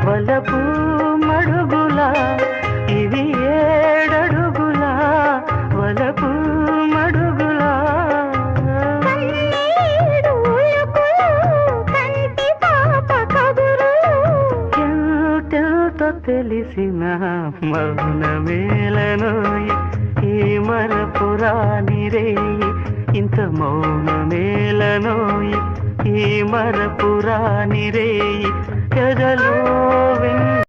వలపు మడుగుల ఇవి ఏడడుగుల వలపు మడుగుల ఎంతో తెలిసిన మౌనమేలనోయి ఈ మరపురాని రేయి ఇంత మౌనమేలనోయి ఈ మరపురాని రేయి కదలో